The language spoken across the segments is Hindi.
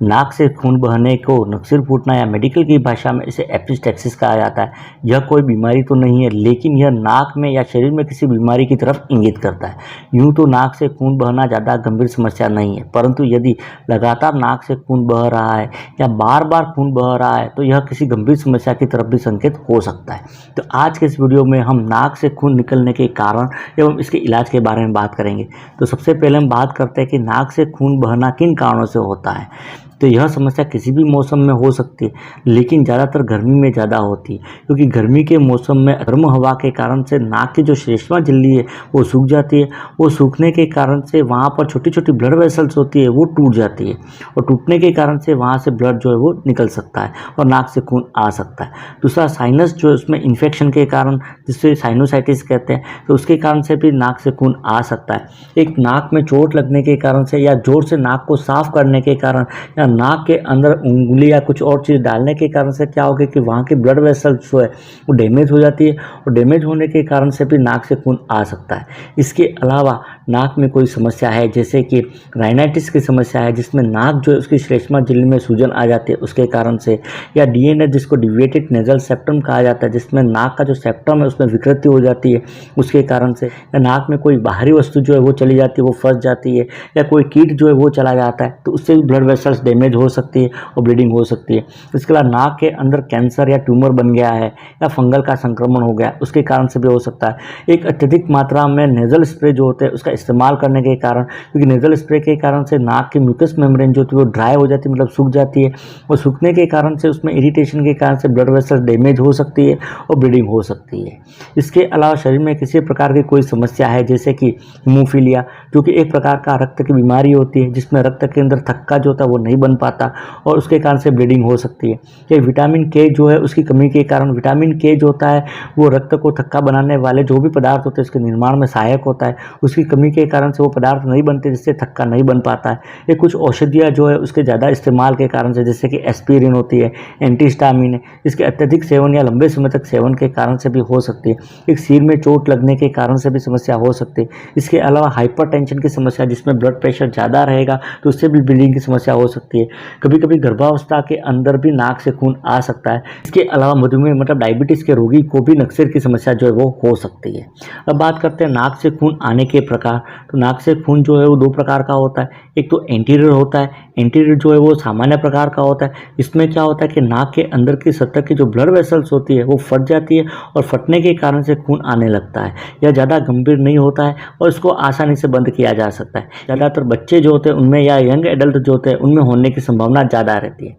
नाक से खून बहने को नक्सिर फूटना या मेडिकल की भाषा में इसे एपिस्टेक्सिस कहा जाता है। यह कोई बीमारी तो नहीं है, लेकिन यह नाक में या शरीर में किसी बीमारी की तरफ इंगित करता है। यूं तो नाक से खून बहना ज़्यादा गंभीर समस्या नहीं है, परंतु यदि लगातार नाक से खून बह रहा है या बार बार खून बह रहा है तो यह किसी गंभीर समस्या की तरफ भी संकेत हो सकता है। तो आज के इस वीडियो में हम नाक से खून निकलने के कारण एवं इसके इलाज के बारे में बात करेंगे। तो सबसे पहले हम बात करते हैं कि नाक से खून बहना किन कारणों से होता है। तो यह समस्या किसी भी मौसम में हो सकती है, लेकिन ज़्यादातर गर्मी में ज़्यादा होती है, क्योंकि गर्मी के मौसम में गर्म हवा के कारण से नाक की जो श्लेष्मा झिल्ली है वो सूख जाती है। वो सूखने के कारण से वहाँ पर छोटी छोटी ब्लड वेसल्स होती है वो टूट जाती है, और टूटने के कारण से वहाँ से ब्लड जो है वो निकल सकता है और नाक से खून आ सकता है। दूसरा, साइनस जो है उसमें इन्फेक्शन के कारण, जिससे साइनोसाइटिस कहते हैं, तो उसके कारण से भी नाक से खून आ सकता है। एक नाक में चोट लगने के कारण से या जोर से नाक को साफ करने के कारण या नाक के अंदर उंगली या कुछ और चीज़ डालने के कारण से क्या होगा कि वहाँ की ब्लड वेसल्स जो है वो डैमेज हो जाती है, और डैमेज होने के कारण से भी नाक से खून आ सकता है। इसके अलावा नाक में कोई समस्या है, जैसे कि राइनाइटिस की समस्या है, जिसमें नाक जो है उसकी श्लेष्मा झिल्ली में सूजन आ जाती है उसके कारण से, या डीएनए जिसको डिविएटेड नेजल सेप्टम कहा जाता है, जिसमें नाक का जो सेप्टम है उसमें विकृति हो जाती है उसके कारण से, या नाक में कोई बाहरी वस्तु जो है वो चली जाती है, वो फंस जाती है, या कोई कीट जो है वो चला जाता है, तो उससे भी ब्लड वेसल्स डैमेज हो सकती है और ब्लीडिंग हो सकती है। इसके अलावा नाक के अंदर कैंसर या ट्यूमर बन गया है या फंगल का संक्रमण हो गया, उसके कारण से भी हो सकता है। एक अत्यधिक मात्रा में नेजल स्प्रे जो होते हैं उसका इस्तेमाल करने के कारण, क्योंकि नेजल स्प्रे के कारण से नाक की म्यूकस मेम्ब्रेन जो होती है वो ड्राई हो जाती है, मतलब सूख जाती है, और सूखने के कारण से उसमें इरिटेशन के कारण से ब्लड वेसल्स डैमेज हो सकती है और ब्लीडिंग हो सकती है। इसके अलावा शरीर में किसी प्रकार की कोई समस्या है, जैसे कि हीमोफीलिया, जो कि एक प्रकार का रक्त की बीमारी होती है, जिसमें रक्त के अंदर थक्का जो होता है वो नहीं बन पाता और उसके कारण से ब्लीडिंग हो सकती है। या विटामिन के जो है उसकी कमी के कारण, विटामिन के जो होता है वो रक्त को थक्का बनाने वाले जो भी पदार्थ होते हैं उसके निर्माण में सहायक होता है, उसकी कमी के कारण से वो पदार्थ नहीं बनते, जिससे थक्का नहीं बन पाता है। ये कुछ औषधियाँ जो है उसके ज़्यादा इस्तेमाल के कारण से, जैसे कि एस्पिरिन होती है, एंटीहिस्टामिन है, इसके अत्यधिक सेवन या लंबे समय तक सेवन के कारण से भी हो सकती है। एक सिर में चोट लगने के कारण से भी समस्या हो सकती है। इसके अलावा हाइपरटेंशन की समस्या, जिसमें ब्लड प्रेशर ज़्यादा रहेगा तो उससे भी ब्लीडिंग की समस्या हो सकती है। कभी कभी गर्भावस्था के अंदर भी नाक से खून आ सकता है। इसके अलावा मधुमेह मतलब डायबिटीज़ के रोगी को भी नक्सिर की समस्या जो है वो हो सकती है। अब बात करते हैं नाक से खून आने के प्रकार। तो नाक से खून जो है वो दो प्रकार का होता है। एक तो एंटीरियर होता है। एंटीरियर जो है वो सामान्य प्रकार का होता है। इसमें क्या होता है कि नाक के अंदर की सतह की जो ब्लड वेसल्स होती है वो फट जाती है, और फटने के कारण से खून आने लगता है। यह ज़्यादा गंभीर नहीं होता है और इसको आसानी से बंद किया जा सकता है। ज़्यादातर बच्चे जो होते हैं उनमें या यंग एडल्ट जो होते हैं उनमें होने की संभावना ज़्यादा रहती है।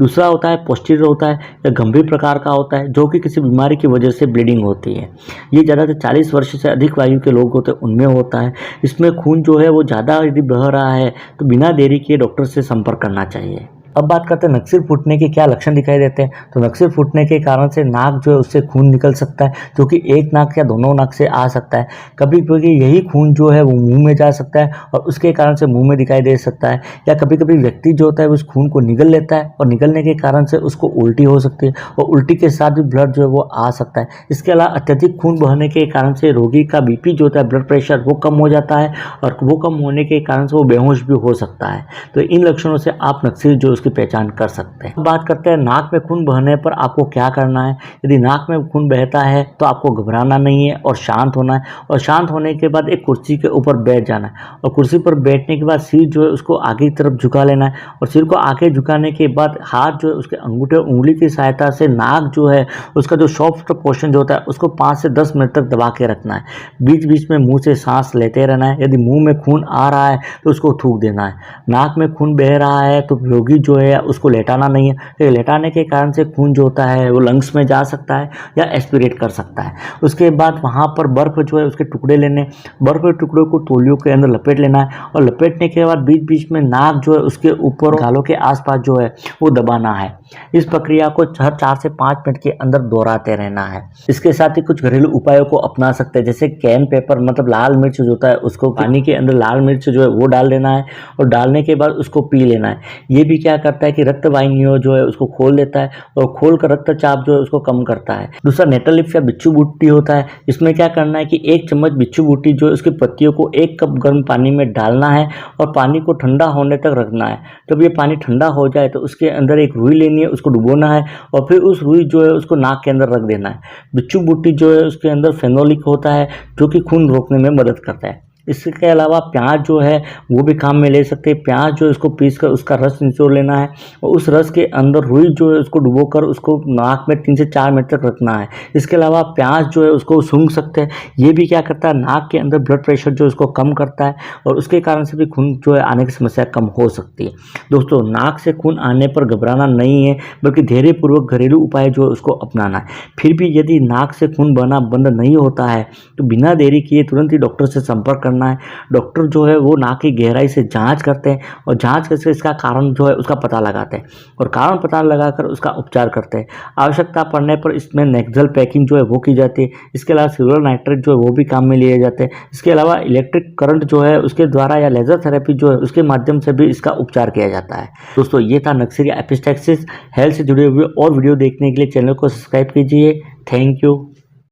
दूसरा होता है पोस्टीरियर होता है, या गंभीर प्रकार का होता है, जो कि किसी बीमारी की वजह से ब्लीडिंग होती है। ये ज़्यादातर 40 वर्ष से अधिक आयु के लोग होते हैं उनमें होता है। इसमें खून जो है वो ज़्यादा यदि बह रहा है तो बिना देरी किए डॉक्टर से संपर्क करना चाहिए। अब बात करते हैं नक्सिर फूटने के क्या लक्षण दिखाई देते हैं। तो नक्सिर फूटने के कारण से नाक जो है उससे खून निकल सकता है, जो कि एक नाक या दोनों नाक से आ सकता है। कभी कभी यही खून जो है वो मुंह में जा सकता है और उसके कारण से मुंह में दिखाई दे सकता है, या कभी कभी व्यक्ति जो होता है उस खून को निगल लेता है और निगलने के कारण से उसको उल्टी हो सकती है, और उल्टी के साथ भी ब्लड जो है वो आ सकता है। इसके अलावा अत्यधिक खून बहने के कारण से रोगी का बीपी जो होता है, ब्लड प्रेशर, वो कम हो जाता है, और वो कम होने के कारण से वो बेहोश भी हो सकता है। तो इन लक्षणों से आप नक्सिर जो उसकी पहचान कर सकते हैं। बात करते हैं नाक में खून बहने पर आपको क्या करना है। यदि नाक में खून बहता है तो आपको घबराना नहीं है और शांत होना है, और शांत होने के बाद एक कुर्सी के ऊपर बैठ जाना है, और कुर्सी पर बैठने के बाद सिर जो है उसको आगे की तरफ झुका लेना है, और सिर को आगे झुकाने के बाद हाथ जो है उसके अंगूठे उंगली की सहायता से नाक जो है उसका जो सॉफ्ट पोर्शन जो होता है उसको 5 से 10 मिनट तक दबा के रखना है। बीच बीच में मुंह से सांस लेते रहना है। यदि मुंह में खून आ रहा है तो उसको थूक देना है। नाक में खून बह रहा है तो रोगी जो है उसको लेटाना नहीं है, तो लेटाने के कारण से खून जो होता है वो लंग्स में जा सकता है या एस्पिरेट कर सकता है। उसके बाद वहाँ पर बर्फ जो है उसके टुकड़े लेने, बर्फ के टुकड़ों को तौलियों के अंदर लपेट लेना है, और लपेटने के बाद बीच बीच में नाक जो है उसके ऊपर गालों के आसपास जो है वो दबाना है। इस प्रक्रिया को हर 4 से 5 मिनट के अंदर दोहराते रहना है। इसके साथ ही कुछ घरेलू उपायों को अपना सकते हैं, जैसे कैन पेपर मतलब लाल मिर्च जो होता है उसको पानी के अंदर लाल मिर्च जो है वो डाल देना है और डालने के बाद उसको पी लेना है। ये भी क्या करता है कि रक्त वाहिनियों जो है उसको खोल देता है और खोल कर रक्तचाप जो है उसको कम करता है। दूसरा नेटल लीफ या बिच्छू बूटी होता है। इसमें क्या करना है कि 1 चम्मच बिच्छू बूटी जो है उसकी पत्तियों को 1 कप गर्म पानी में डालना है और पानी को ठंडा होने तक रखना है। जब ये पानी ठंडा हो जाए तो उसके अंदर एक रुई लेनी है, उसको डुबोना है और फिर उस रुई जो है उसको नाक के अंदर रख देना है। बिच्छू बूटी जो है उसके अंदर फेनोलिक होता है जो कि खून रोकने में मदद करता है। इसके अलावा प्याज जो है वो भी काम में ले सकते हैं। प्याज जो है उसको पीस कर उसका रस निचोड़ लेना है और उस रस के अंदर रुई जो है उसको डुबोकर उसको नाक में 3 से 4 मिनट तक रखना है। इसके अलावा प्याज जो है उसको सूंघ सकते हैं। ये भी क्या करता है, नाक के अंदर ब्लड प्रेशर जो उसको कम करता है और उसके कारण से भी खून जो है आने की समस्या कम हो सकती है। दोस्तों, नाक से खून आने पर घबराना नहीं है, बल्कि धैर्यपूर्वक घरेलू उपाय जो है उसको अपनाना है। फिर भी यदि नाक से खून बहना बंद नहीं होता है तो बिना देरी किए तुरंत ही डॉक्टर से संपर्क करना है। डॉक्टर जो है वो नाक की गहराई से जांच करते हैं और जांच करके इसका कारण जो है उसका पता लगाते हैं और कारण पता लगाकर उसका उपचार करते हैं। आवश्यकता पड़ने पर इसमें नेक्जल पैकिंग जो है वो की जाती है। इसके अलावा सिल्वर नाइट्रेट जो है वो भी काम में लिए जाते हैं। इसके अलावा इलेक्ट्रिक करंट जो है उसके द्वारा या लेजर थेरेपी जो है उसके माध्यम से भी इसका उपचार किया जाता है। दोस्तों, ये था नक्सेरिया एपिस्टैक्सिस। हेल्थ से जुड़े हुए और वीडियो देखने के लिए चैनल को सब्सक्राइब कीजिए। Thank you.